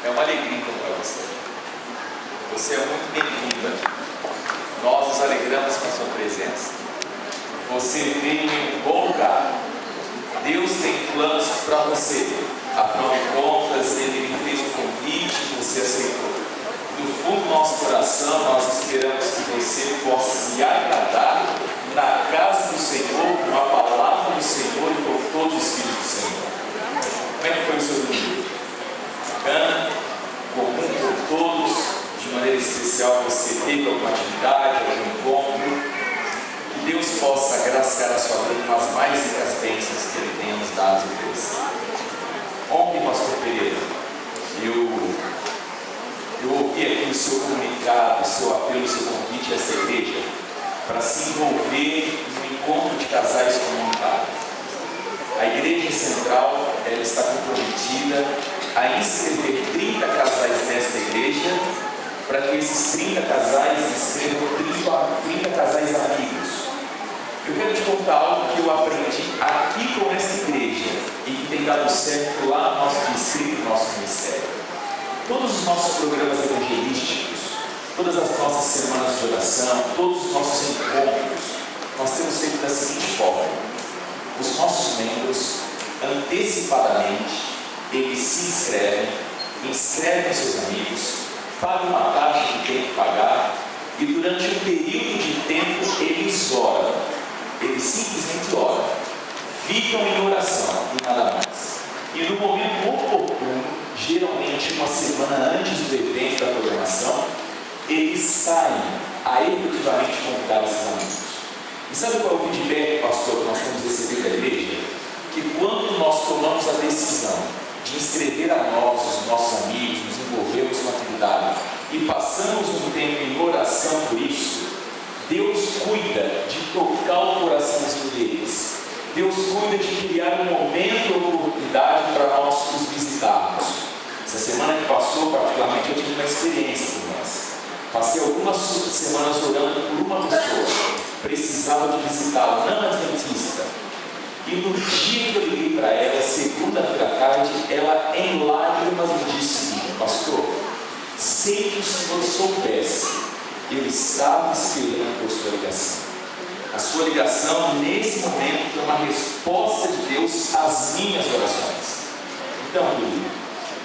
É uma alegria encontrar você. Você é muito bem-vindo aqui. Nós nos alegramos com a sua presença. Você veio em um bom lugar. Deus tem planos para você. Afinal de contas, Ele me fez um convite e você aceitou. No fundo do nosso coração, nós esperamos que você possa se agradar na casa do Senhor, com a palavra do Senhor e com todos os filhos do Senhor. Como é que foi o seu domingo? Bacana? Comum por todos? De maneira especial, você teve alguma atividade, algum encontro? Que Deus possa agraciar a sua vida com as mais ricas bênçãos que Ele tem nos dado e oferecido. Ontem, pastor Pereira, eu ouvi aqui o seu comunicado, o seu apelo, o seu convite a essa igreja para se envolver no encontro de casais comunitários. A igreja central, ela está comprometida a inscrever 30 casais nesta igreja, para que esses 30 casais inscrevam 30 casais amigos. Eu quero te contar algo que eu aprendi aqui com essa igreja e que tem dado certo lá no nosso distrito, no nosso ministério. Todos os nossos programas evangelísticos, todas as nossas semanas de oração, todos os nossos encontros, nós temos feito da seguinte forma: os nossos membros, antecipadamente, eles se inscrevem seus amigos, pagam uma taxa que tem que pagar e durante um período de tempo eles oram. Eles simplesmente oram, ficam em oração e nada mais. E no momento oportuno, geralmente uma semana antes do evento da programação, eles saem a efetivamente convidar esses amigos. E sabe qual é o feedback, pastor, que nós temos recebido da igreja? Que quando nós tomamos a decisão de inscrever a nós, os nossos amigos, nos envolvermos com a atividade e passamos um tempo em oração por isso, Deus cuida de tocar o coraçãozinho deles. Deus cuida de criar um momento e oportunidade para nós os visitarmos. Essa semana que passou, particularmente, eu tive uma experiência com essa. Passei algumas semanas orando por uma pessoa, precisava de visitá-la, não adventista. E no dia que eu liguei para ela, segunda-feira à tarde, ela em lágrimas me disse o seguinte: pastor, sei que o Senhor soubesse, eu estava esperando por sua ligação. A sua ligação, nesse momento, foi uma resposta de Deus às minhas orações. Então, querido,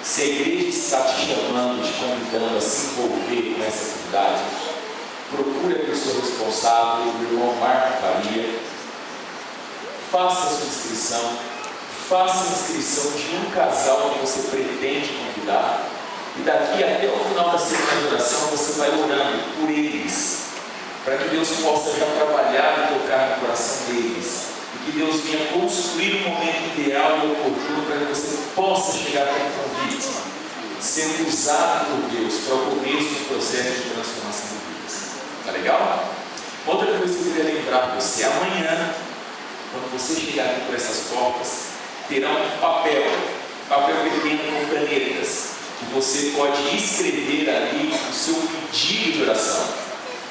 se a igreja está te chamando, te convidando a se envolver com essa atividade, procure a pessoa responsável, o irmão Marco Faria, faça a sua inscrição, faça a inscrição de um casal que você pretende convidar, e daqui até o final da semana de oração você vai orando por eles, para que Deus possa já trabalhar e tocar no coração deles, e que Deus venha construir um momento ideal e oportuno para que você possa chegar com um convite, sendo usado por Deus para o começo do processo de transformação de vidas. Tá legal? Outra coisa que eu queria lembrar você: amanhã, quando você chegar aqui por essas portas, terá um papel pequeno com canetas, que você pode escrever ali o seu pedido de oração.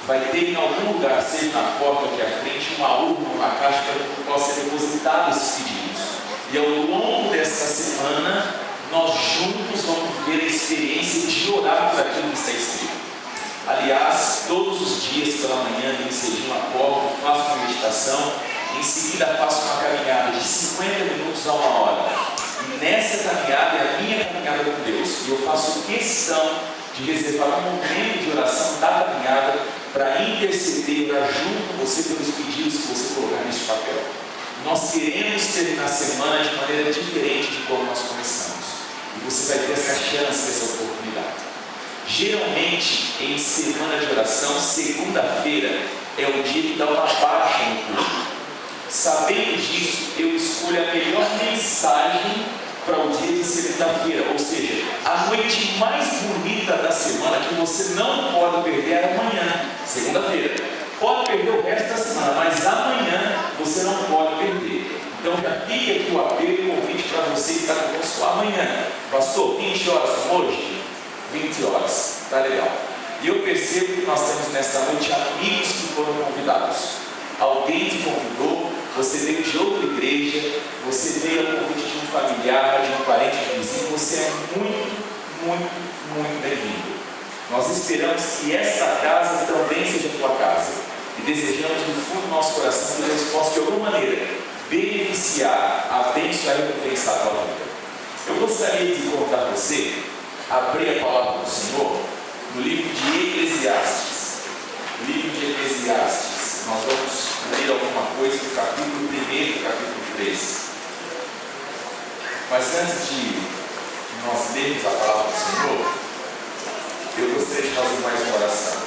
Vai ter em algum lugar, seja na porta aqui à frente, uma urna, uma caixa para que possa ser depositado esses pedidos. E ao longo dessa semana, nós juntos vamos viver a experiência de orar por aquilo que está escrito. Aliás, todos os dias pela manhã, eu cedinho a porta, faço uma meditação, em seguida faço uma caminhada de 50 minutos a 1 hora. E nessa caminhada é a minha caminhada com Deus. E eu faço questão de reservar um momento de oração da caminhada para interceder, orar junto com você pelos pedidos que você colocar neste papel. Nós queremos terminar a semana de maneira diferente de como nós começamos. E você vai ter essa chance, essa oportunidade. Geralmente, em semana de oração, segunda-feira é o dia que dá uma baixa no culto. Sabendo disso, eu escolho a melhor mensagem para o dia de segunda-feira, ou seja, a noite mais bonita da semana que você não pode perder é amanhã, segunda-feira. Pode perder o resto da semana, mas amanhã você não pode perder. Então já fica aqui o apelo e o convite para você estar conosco amanhã. Pastor, 20 horas como hoje? 20 horas, tá legal. E eu percebo que nós temos nesta noite amigos que foram convidados. Alguém te convidou, você veio de outra igreja, você veio a convite de um familiar, de um parente, de um vizinho, você é muito muito bem-vindo. Nós esperamos que esta casa também seja a tua casa e desejamos do fundo do nosso coração que Deus possa de alguma maneira beneficiar, abençoar e recompensar a tua vida. Eu gostaria de convidar você a abrir a palavra do Senhor no livro de Eclesiastes. No livro de Eclesiastes, nós vamos ler alguma coisa do capítulo 1 e capítulo 3. Mas antes de nós lermos a palavra do Senhor, eu gostaria de fazer mais uma oração.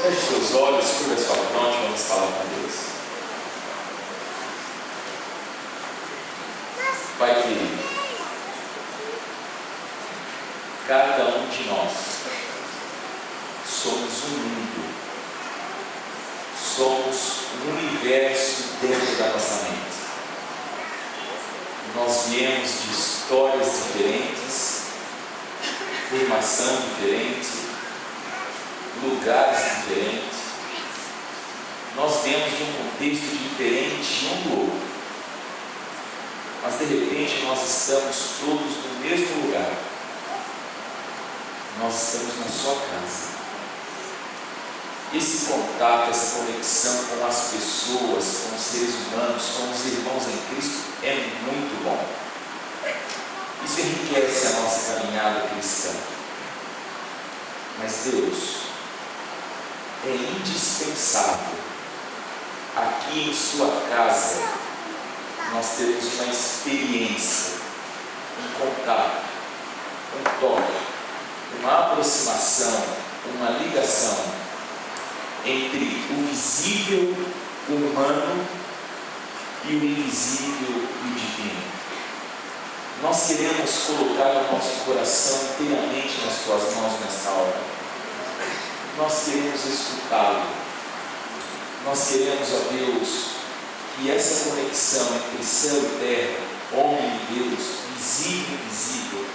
Feche seus olhos, curva a sua fronte, vamos falar com Deus. Pai querido, cada um de nós somos um mundo, somos um universo dentro da nossa mente. Nós viemos de histórias diferentes, formação diferente, lugares diferentes. Nós viemos de um contexto diferente um do outro. Mas de repente nós estamos todos no mesmo lugar. Nós estamos na sua casa. Esse contato, essa conexão com as pessoas, com os seres humanos, com os irmãos em Cristo é muito bom. Isso enriquece a nossa caminhada cristã. Mas Deus, é indispensável aqui em sua casa nós termos uma experiência, um contato, um toque, uma aproximação, uma ligação entre o visível, o humano e o invisível e o divino. Nós queremos colocar o nosso coração inteiramente nas tuas mãos nesta hora. Nós queremos escutá-lo. Nós queremos, ó Deus, que essa conexão entre céu e terra, homem e Deus, visível e invisível,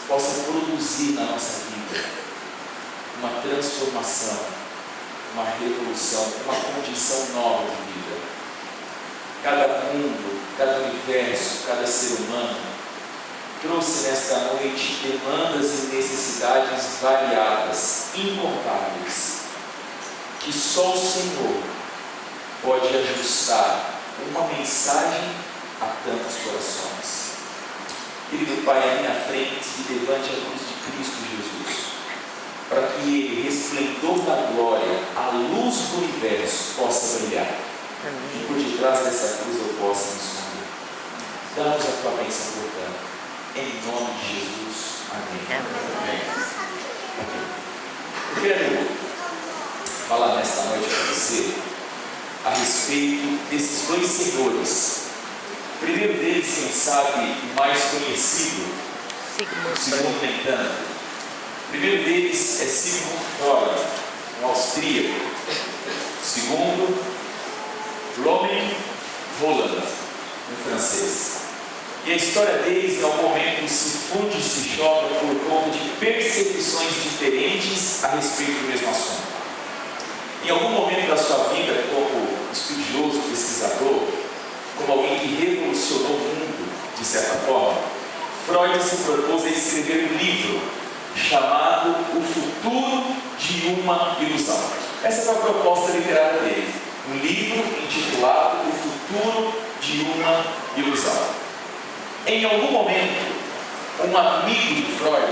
possa produzir na nossa vida uma transformação, uma revolução, uma condição nova de vida. Cada mundo, cada universo, cada ser humano trouxe nesta noite demandas e necessidades variadas, incontáveis, que só o Senhor pode ajustar uma mensagem a tantos corações. Querido Pai, à minha frente, levante a luz de Cristo Jesus, para que Ele, resplendor da glória, a luz do universo, possa brilhar. E por detrás dessa cruz eu possa me esconder. Dá-nos a tua bênção, portanto. Em nome de Jesus. Amém. Amém. Eu quero falar nesta noite para você a respeito desses dois senhores. O primeiro deles, quem sabe, o mais conhecido, o segundo nem tanto. O primeiro deles é Sigmund Freud, um austríaco. O segundo, Romain Rolland, um francês. E a história deles, em algum momento, se funde e se choca por conta de percepções diferentes a respeito do mesmo assunto. Em algum momento da sua vida, como estudioso, pesquisador, como alguém que revolucionou o mundo, de certa forma, Freud se propôs a escrever um livro chamado O Futuro de uma Ilusão. Essa foi a proposta literária dele. Um livro intitulado O Futuro de uma Ilusão. Em algum momento, um amigo de Freud,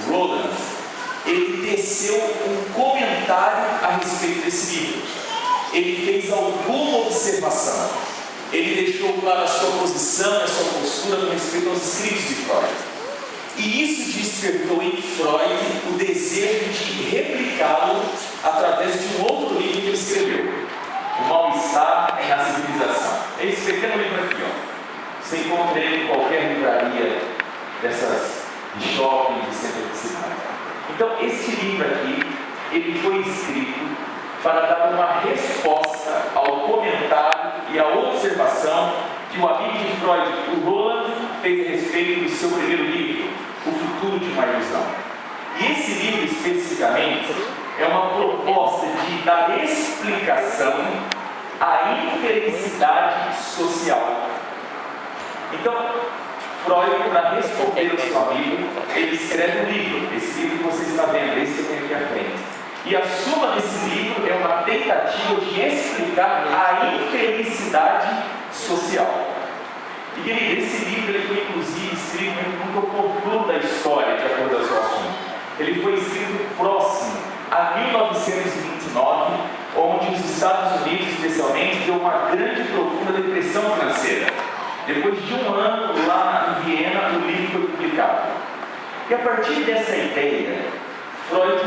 o Roland, ele teceu um comentário a respeito desse livro. Ele fez alguma observação. Ele deixou claro a sua posição e a sua postura com respeito aos escritos de Freud. E isso despertou em Freud o desejo de replicá-lo através de um outro livro que ele escreveu, O Mal-Estar na Civilização. É esse pequeno livro aqui, ó. Você encontra ele em qualquer livraria dessas de shopping, de centro de cidade. Então, esse livro aqui, ele foi escrito para dar uma resposta ao comentário e à observação que o amigo de Freud, o Roland, fez a respeito do seu primeiro livro, O Futuro de uma Ilusão. E esse livro, especificamente, é uma proposta de dar explicação à infelicidade social. Então, Freud, para responder ao seu amigo, ele escreve um livro, esse livro que você está vendo, esse que eu tenho aqui à frente. E a suma desse livro é uma tentativa de explicar a infelicidade social. E querido, esse livro ele foi inclusive escrito no contorno da história, de acordo com o seu assunto. Ele foi escrito próximo a 1929, onde os Estados Unidos, especialmente, deu uma grande e profunda depressão financeira. Depois de um ano lá em Viena, o livro foi publicado. E a partir dessa ideia, Freud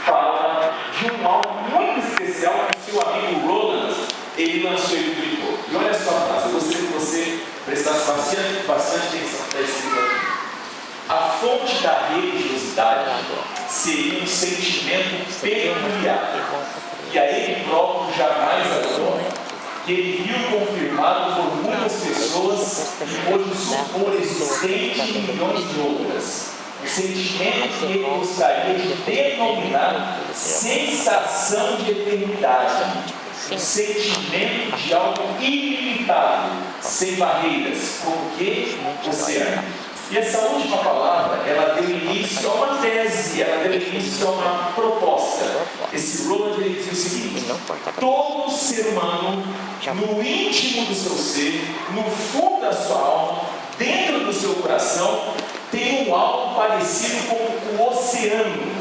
fala de um algo muito especial que o seu amigo Roland, ele lançou e publicou. E olha só a frase, eu gostaria que você prestasse bastante atenção para esse livro aqui. A fonte da religiosidade seria um sentimento peculiar, e a ele próprio jamais adora, que ele viu confirmado por muitas pessoas e pôde supor existente em milhões de outras. O sentimento que ele gostaria de denominar sensação de eternidade. Um sentimento de algo ilimitado, sem barreiras, como que oceano. E essa última palavra, ela deu início a uma tese, ela deu início a uma proposta. Esse Roland ele diz o seguinte: todo ser humano, no íntimo do seu ser, no fundo da sua alma, dentro do seu coração, tem um algo parecido com o oceano,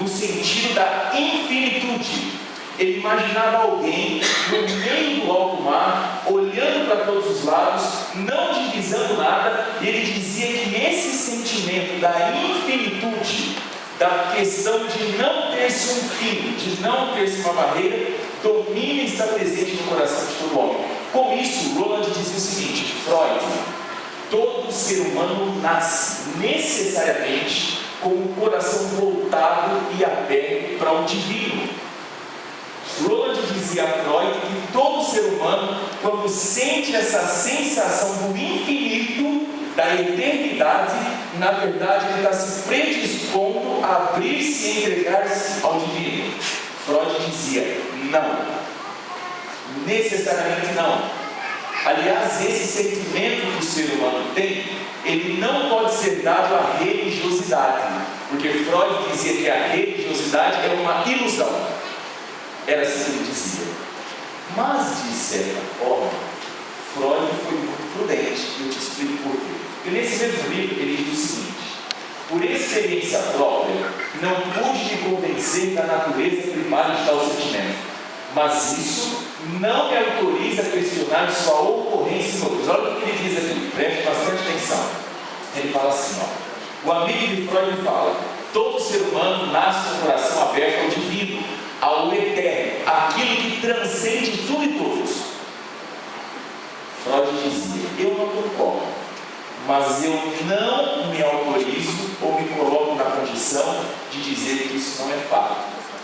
no sentido da infinitude. Ele imaginava alguém no meio do alto mar, olhando para todos os lados, não divisando nada, e ele dizia que esse sentimento da infinitude, da questão de não ter-se um fim, de não ter-se uma barreira, domina e está presente no coração de todo homem. Com isso, Roland dizia o seguinte: Freud, todo ser humano nasce necessariamente com o coração voltado e aberto para o divino. Roland dizia a Freud que todo ser humano, quando sente essa sensação do infinito, da eternidade, na verdade ele está se predispondo a abrir-se e entregar-se ao divino. Freud dizia: não, necessariamente não. Aliás, esse sentimento que o ser humano tem, ele não pode ser dado à religiosidade, porque Freud dizia que a religiosidade é uma ilusão. Era assim que ele dizia. Mas, de certa forma, Freud foi muito prudente, e eu te explico por quê. E nesse mesmo livro ele diz o seguinte: por experiência própria, não pude me convencer da natureza primária de tal sentimento, mas isso não me autoriza a questionar sua ocorrência em outros. Olha o que ele diz aqui, preste bastante atenção. Ele fala assim, ó: o amigo de Freud fala, todo ser humano nasce com o coração aberto ao divino, ao eterno, aquilo que transcende tudo e todos. Freud dizia: eu não concordo, mas eu não me autorizo ou me coloco na condição de dizer que isso não é fato.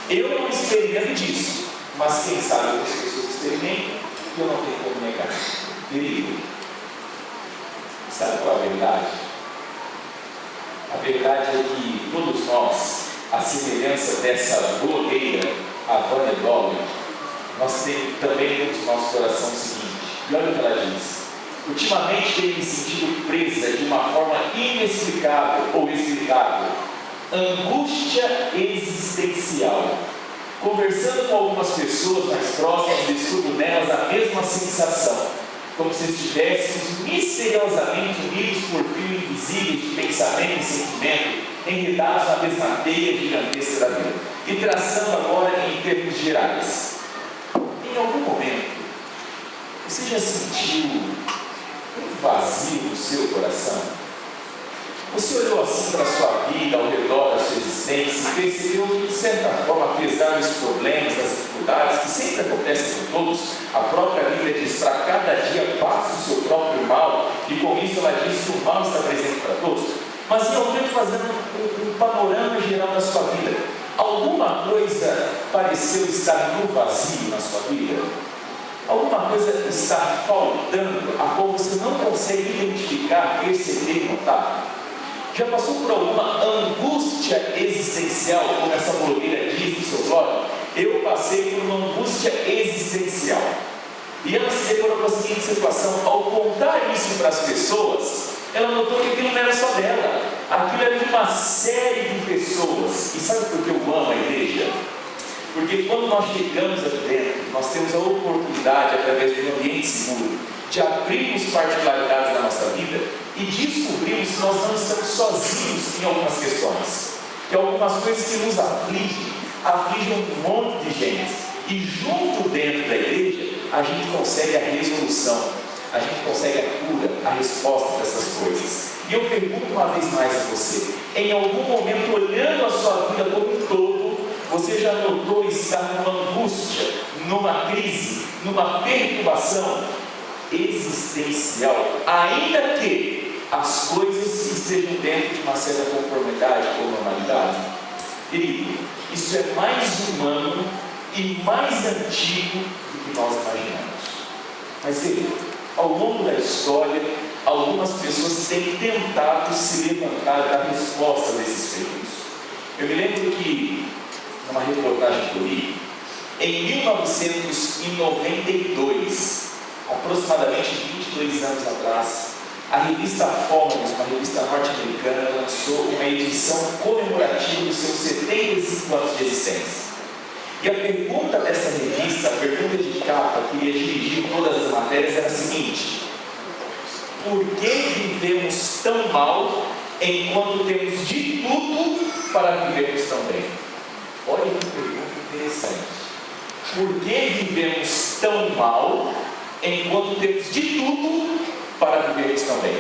Eu não experimento disso, mas quem sabe outras pessoas experimentam e eu não tenho como negar. Querido, sabe qual é a verdade? A verdade é que todos nós, a semelhança dessa blogueira, a Vânia Dolly, nós também temos no nosso coração o seguinte, e olha o que ela diz: ultimamente tenho me sentido presa de uma forma inexplicável ou explicável, angústia existencial. Conversando com algumas pessoas mais próximas, descubro nelas a mesma sensação, como se estivéssemos misteriosamente unidos por fios invisíveis de pensamento e sentimento, enredados na mesma teia gigantesca da vida. E traçando agora em termos gerais, em algum momento, você já sentiu um vazio no seu coração? Você olhou assim para a sua vida, ao redor da sua existência, e percebeu que, de certa forma, apesar dos problemas, das dificuldades que sempre acontecem com todos, a própria Bíblia diz: para cada dia passa o seu próprio mal, e com isso ela diz que o mal está presente para todos. Mas em algum momento, fazendo um panorama geral da sua vida, alguma coisa pareceu estar no vazio na sua vida? Alguma coisa está faltando, a qual você não consegue identificar, perceber e notar? Já passou por alguma angústia existencial, como essa blogueira diz no seu blog? Eu passei por uma angústia existencial. E ela se deparou com a seguinte situação: ao contar isso para as pessoas, ela notou que aquilo não era só dela, aquilo era de uma série de pessoas. E sabe por que eu amo a igreja? Porque quando nós chegamos aqui dentro, nós temos a oportunidade, através de um ambiente seguro, de abrirmos particularidades da nossa vida e descobrirmos que nós não estamos sozinhos em algumas questões, que algumas coisas que nos afligem um monte de gente, e junto dentro da igreja a gente consegue a resolução, a gente consegue a cura, a resposta dessas coisas. E eu pergunto uma vez mais a você: em algum momento, olhando a sua vida como um todo, você já notou estar numa angústia, numa crise, numa perturbação existencial, ainda que as coisas estejam dentro de uma certa conformidade ou normalidade? Querido, isso é mais humano e mais antigo do que nós imaginamos. Mas querido, ao longo da história, algumas pessoas têm tentado se levantar da resposta desses perigos. Eu me lembro que, numa reportagem que eu li, em 1992, aproximadamente 22 anos atrás, a revista Fomos, uma revista norte-americana, lançou uma edição comemorativa dos seus 75 anos de existência. E a pergunta dessa revista, a pergunta de capa, que ia dirigir todas as matérias, era a seguinte: por que vivemos tão mal enquanto temos de tudo para vivermos tão bem? Olha que pergunta interessante. Por que vivemos tão mal enquanto temos de tudo para vivermos tão bem?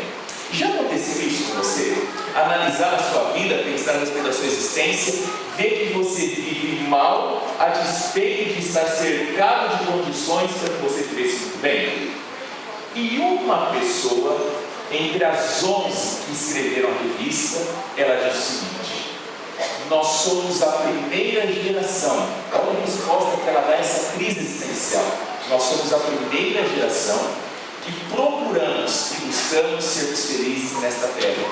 Já aconteceu isso com você? Analisar a sua vida, pensar a respeito da sua existência, ver que você vive mal a despeito de estar cercado de condições para que você vivesse muito bem? E uma pessoa, entre as 11 que escreveram a revista, ela disse o seguinte: nós somos a primeira geração. Olha a resposta que ela dá a essa crise existencial. Nós somos a primeira geração que procuramos e buscamos sermos felizes nesta terra.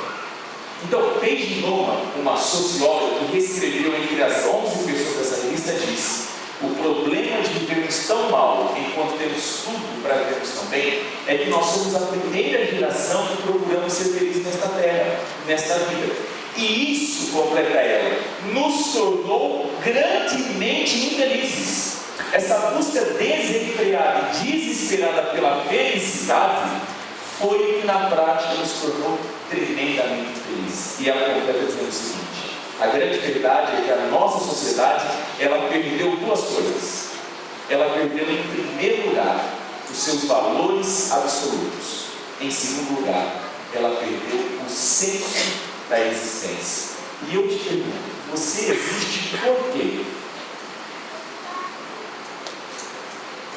Então, Paige Noma, uma socióloga que reescreveu entre as 11 pessoas dessa revista, disse: o problema de vivermos tão mal enquanto temos tudo para vivermos tão bem é que nós somos a primeira geração que procuramos ser felizes nesta terra, nesta vida. E isso, completa ela, nos tornou grandemente infelizes. Essa busca desenfreada e desesperada pela felicidade foi o que na prática nos tornou tremendamente infelizes. E ela completa dizendo o seguinte: a grande verdade é que a nossa sociedade, ela perdeu duas coisas. Ela perdeu, em primeiro lugar, os seus valores absolutos. Em segundo lugar, ela perdeu o senso da existência. E eu te pergunto: você existe por quê?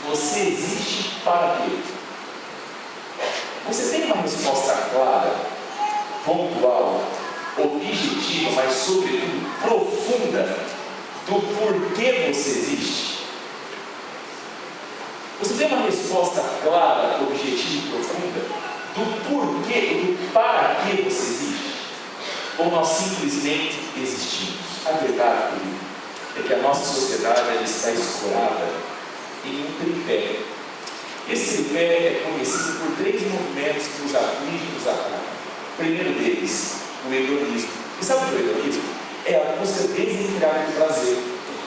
Você existe para quê? Você tem uma resposta clara, pontual, objetiva, mas sobretudo profunda do porquê você existe? Você tem uma resposta clara, objetiva e profunda do porquê, do para que você existe? Ou nós simplesmente existimos? A verdade, querido, é que a nossa sociedade ela está escorada em um tripé. Esse tripé é conhecido por 3 movimentos que nos afligem e nos atacam. O primeiro deles, o hedonismo. E sabe o que é o hedonismo? É a busca desenfreada do prazer.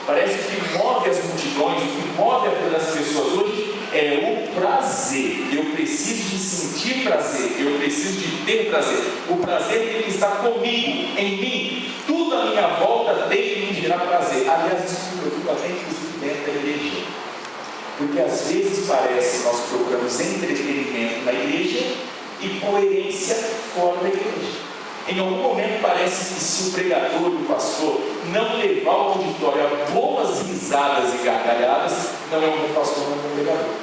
Parece que o que move as multidões, o que move a vida das pessoas hoje é o prazer. Eu preciso de sentir prazer, eu preciso de ter prazer. O prazer tem que estar comigo, em mim. Tudo à minha volta tem que me gerar prazer. Aliás, isso me preocupa até inclusive dentro da igreja. Porque às vezes parece que nós procuramos entretenimento na igreja e coerência fora da igreja. Em algum momento parece que se o pregador, o pastor, não levar o auditório a boas risadas e gargalhadas, não é um bom pastor, não é um bom pregador.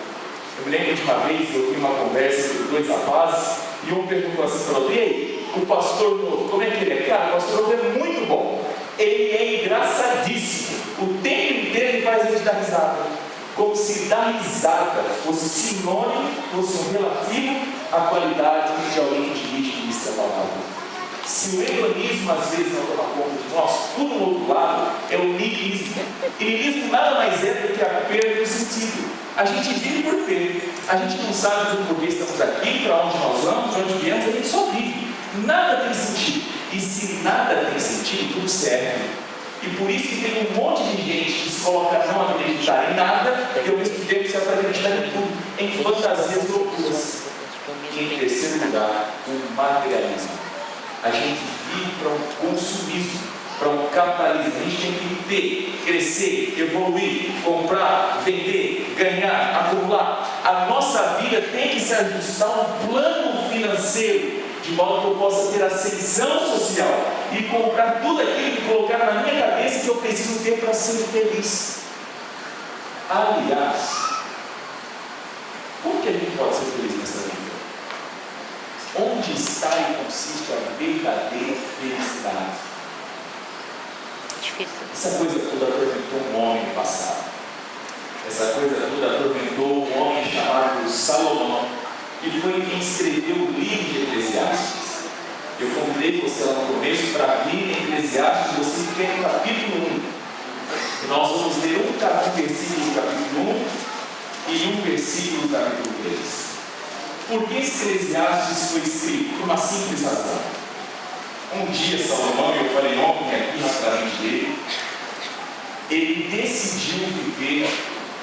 Eu me lembro de uma vez, eu vi uma conversa entre 2 rapazes, e um perguntou assim, falou: ei, o pastor novo, como é que ele é? Cara, o pastor novo é muito bom, ele é engraçadíssimo, o tempo inteiro ele faz a gente dar risada. Como se dar risada fosse sinônimo, fosse um relativo à qualidade de alguém que dirige e ministra a palavra. Se o hedonismo às vezes não toma conta de nós, por um outro lado, é o niilismo. E niilismo nada mais é do que a perda do sentido. A gente vive por ver. A gente não sabe do porquê estamos aqui, para onde nós vamos, para onde viemos, a gente só vive. Nada tem sentido. E se nada tem sentido, tudo serve. E por isso que tem um monte de gente que se coloca a não acreditar em nada e ao mesmo tempo se acreditar em tudo, em fantasias loucuras. E em terceiro lugar, o materialismo. A gente vive para um consumismo, para um capitalismo. A gente tem que ter, crescer, evoluir, comprar, vender, ganhar, acumular. A nossa vida tem que se ajustar a um plano financeiro, de modo que eu possa ter ascensão social e comprar tudo aquilo que colocar na minha cabeça que eu preciso ter para ser feliz. Aliás, como que a gente pode ser feliz nessa vida? Onde está e consiste a verdadeira felicidade? Difícil. Essa coisa toda atormentou um homem no passado. Essa coisa toda atormentou um homem chamado Salomão, que foi quem escreveu o livro de Eclesiastes. Eu convidei você lá no começo para abrir em Eclesiastes, você tem no capítulo 1. E nós vamos ler um versículo do capítulo 1 e um versículo do capítulo 3. Por que Eclesiastes foi escrito? Por uma simples razão. Um dia Salomão, eu falei ontem aqui rapidamente dele, ele decidiu viver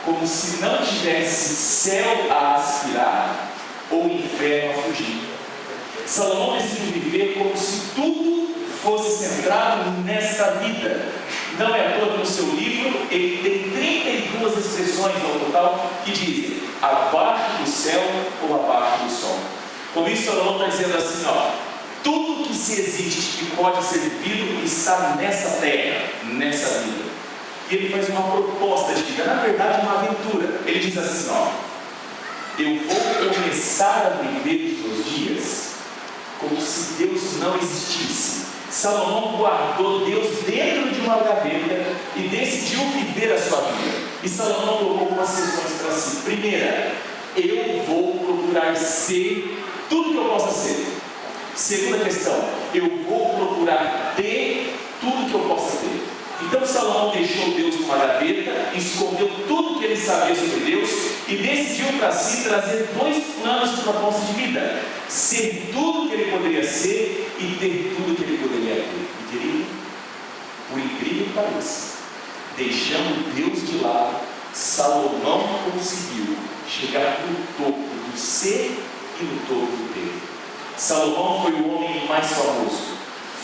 como se não tivesse céu a aspirar ou inferno a fugir. Salomão decidiu viver como se tudo fosse centrado nesta vida. Não é à toa que no seu livro ele tem 32 expressões no total que dizem abaixo do céu ou abaixo do sol. Com isso Salomão está dizendo assim, tudo que se existe que pode ser vivido está nessa terra, nessa vida. E ele faz uma proposta de vida, na verdade uma aventura. Ele diz assim, eu vou começar a viver os meus dias como se Deus não existisse. Salomão guardou Deus dentro de uma gaveta e decidiu viver a sua vida. E Salomão colocou algumas questões para si. Primeira, eu vou procurar ser tudo que eu possa ser. Segunda questão, eu vou procurar ter tudo que eu possa ter. Então Salomão deixou Deus numa gaveta, escondeu tudo que ele sabia sobre Deus e decidiu para si trazer 2 planos de propósito de vida: ser tudo que ele poderia ser e ter tudo que ele poderia ter. E querido, por incrível que pareça, deixando Deus de lado, Salomão conseguiu chegar no topo do ser e no topo do ter. Salomão foi o homem mais famoso,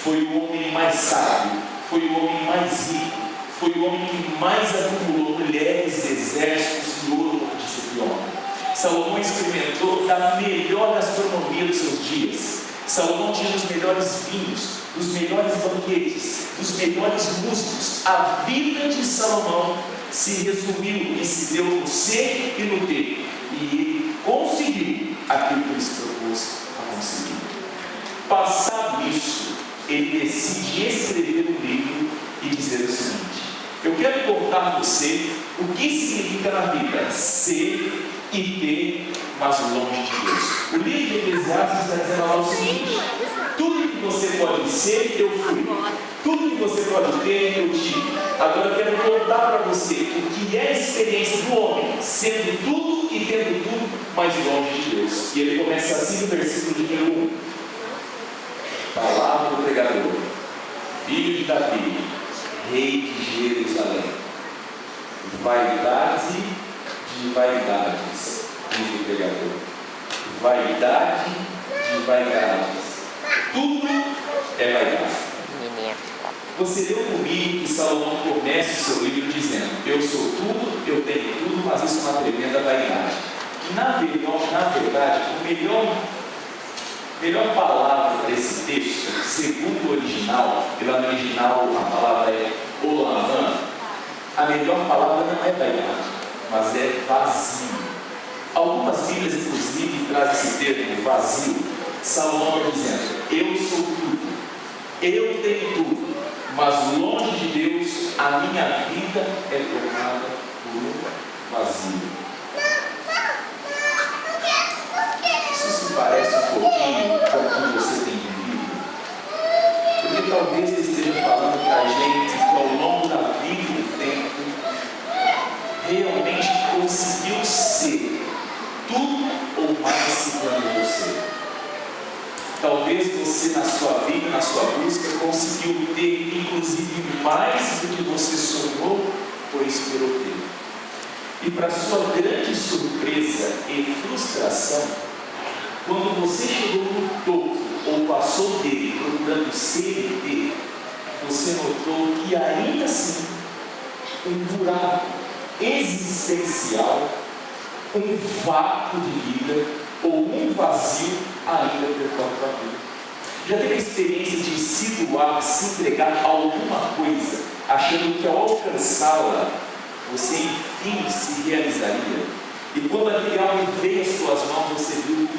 foi o homem mais sábio, foi o homem mais rico, foi o homem que mais acumulou mulheres, exércitos e ouro, como disse o homem. Salomão experimentou da melhor gastronomia dos seus dias. Salomão tinha os melhores vinhos, os melhores banquetes, os melhores músicos. A vida de Salomão se resumiu e se deu no ser e no ter. E ele conseguiu aquilo que ele se propôs a conseguir. Passado isso, ele decide escrever um livro e dizer o seguinte: eu quero contar a você o que significa na vida ser e ter, mas longe de Deus. O livro de Eclesiastes está dizendo lá o seguinte: tudo que você pode ser, eu fui. Tudo que você pode ter, eu tive. Agora eu quero contar para você o que é a experiência do homem, sendo tudo e tendo tudo, mas longe de Deus. E ele começa assim no versículo de número 1. Palavra do pregador, filho de Davi, rei de Jerusalém. Vaidade de vaidades, diz o pregador. Vaidade de vaidades. Tudo é vaidade. Você leu comigo que Salomão começa o seu livro dizendo: eu sou tudo, eu tenho tudo, mas isso é uma tremenda vaidade. Na verdade, a melhor palavra para esse texto, segundo o original, e lá no original a palavra é olamã, a melhor palavra não é vaidade, mas é vazio. Algumas Bíblias, inclusive, trazem esse termo, vazio. Salomão está dizendo: eu sou tudo, eu tenho tudo, mas longe de Deus a minha vida é tornada por um vazio. Isso parece um pouquinho com o que você tem vivido? Porque talvez ele esteja falando para a gente que ao longo da vida e do tempo realmente conseguiu Talvez você na sua vida, na sua busca, conseguiu ter inclusive mais do que você sonhou ou esperou ter. E para sua grande surpresa e frustração, quando você chegou no topo ou passou dele procurando ser e ter, você notou que ainda assim um buraco existencial, um vácuo de vida ou um vazio ainda percorre a vida. Já teve a experiência de se doar, se entregar a alguma coisa, achando que ao alcançá-la, você enfim se realizaria? E quando aquele algo veio às suas mãos, você viu que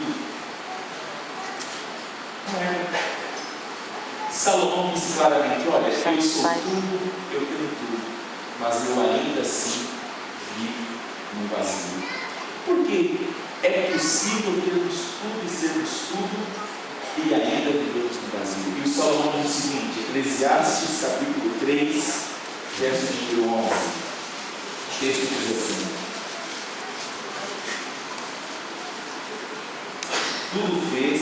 não é. Salomão disse claramente: olha, eu sou tudo, eu tenho tudo, mas eu ainda assim vivo no vazio. Por quê? É possível termos tudo e sermos tudo e ainda vivemos no vazio. E o Salomão diz o seguinte, Eclesiastes capítulo 3, verso de número 11. O texto diz assim: tudo fez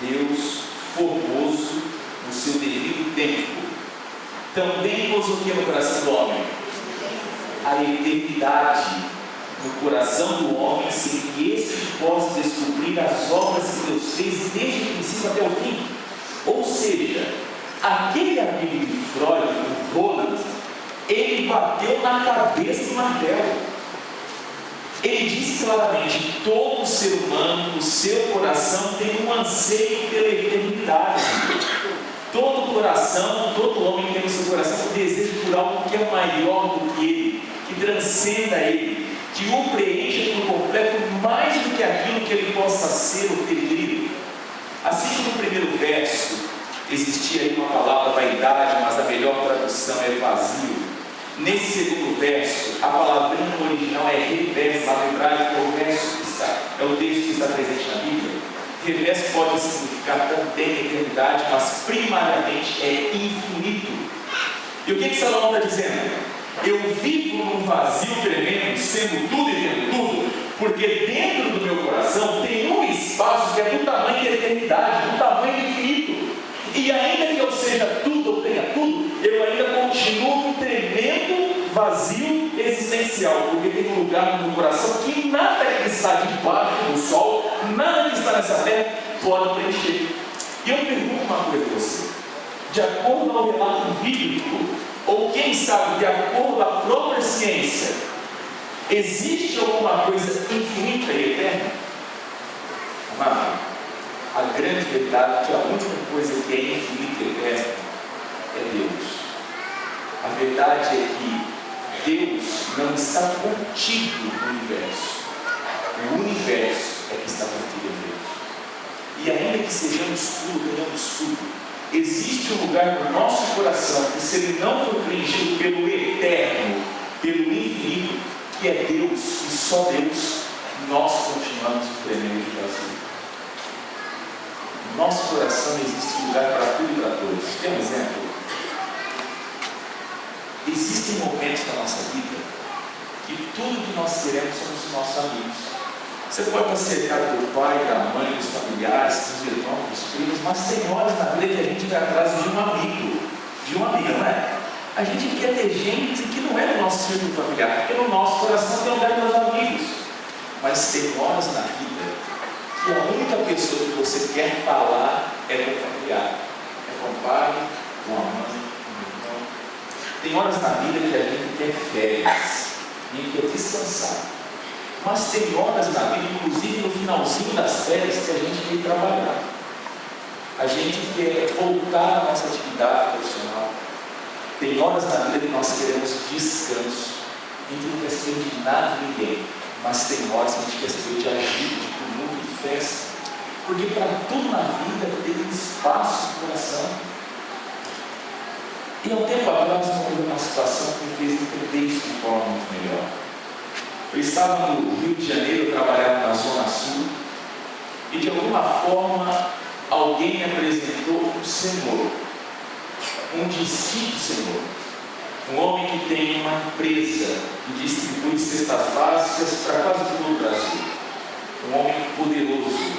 Deus formoso no seu devido tempo. Também pôs o que no coração do homem? A eternidade no coração do homem, sem que este possa descobrir as obras que Deus fez desde o princípio até o fim. Ou seja, aquele amigo de Freud, o Roland, ele bateu na cabeça do martelo. Ele diz claramente: todo ser humano, o seu coração tem um anseio pela eternidade. Todo coração, todo homem tem no seu coração um desejo por algo que é maior do que ele, que transcenda ele, que o preencha por completo mais do que aquilo que ele possa ser ou ter querido. Assim como no primeiro verso existia aí uma palavra vaidade, mas a melhor tradução é vazio. Nesse segundo verso, a palavrinha no original é reverso, na verdade é o verso que está, é o texto que está presente na Bíblia. Reverso pode significar também eternidade, mas primariamente é infinito. E o que Salomão está dizendo? Eu vivo num vazio tremendo, sendo tudo e tendo tudo, porque dentro do meu coração tem um espaço que é do tamanho da eternidade, do tamanho do infinito. E ainda que eu seja tudo, eu tenha tudo, eu ainda continuo num tremendo vazio existencial, porque tem um lugar no meu coração que nada que está debaixo do sol, nada que está nessa terra pode preencher. E eu pergunto uma coisa a você: de acordo ao relato bíblico, ou quem sabe de acordo à própria ciência, existe alguma coisa infinita e eterna? Amado, a grande verdade é que a única coisa que é infinita e eterna é Deus. A verdade é que Deus não está contido no universo. O universo é que está contido em Deus. E ainda que sejamos tudo, tenhamos tudo, existe um lugar no nosso coração que, se ele não for preenchido pelo eterno, pelo infinito, que é Deus e só Deus, nós continuamos um tremendo de vazio. No nosso coração existe lugar para tudo e para todos. Quer um exemplo? Existem momentos na nossa vida que tudo que nós queremos são os nossos amigos. Você pode estar cercado do pai, da mãe, dos familiares, dos irmãos, dos primos, mas tem horas na vida que a gente vai atrás de um amigo, de uma amiga, não é? A gente quer ter gente que não é do nosso círculo familiar, porque no nosso coração tem lugar para os amigos. Mas tem horas na vida que a única pessoa que você quer falar é com o familiar, é com o pai, com a mãe. Tem horas na vida que a gente quer férias, a gente quer descansar. Mas tem horas na vida, inclusive no finalzinho das férias, que a gente quer trabalhar. A gente quer voltar à nossa atividade profissional. Tem horas na vida que nós queremos descanso. A gente não quer saber de nada de ninguém. Mas tem horas que a gente quer saber de agito, de tumulto, de festa. Porque para tudo na vida tem um espaço no coração. E há um tempo atrás eu tive uma situação que me fez entender isso de forma muito melhor. Eu estava no Rio de Janeiro, eu trabalhava na Zona Sul, e de alguma forma alguém me apresentou um senhor, um distinto senhor, um homem que tem uma empresa que distribui cestas básicas para quase todo o Brasil, um homem poderoso,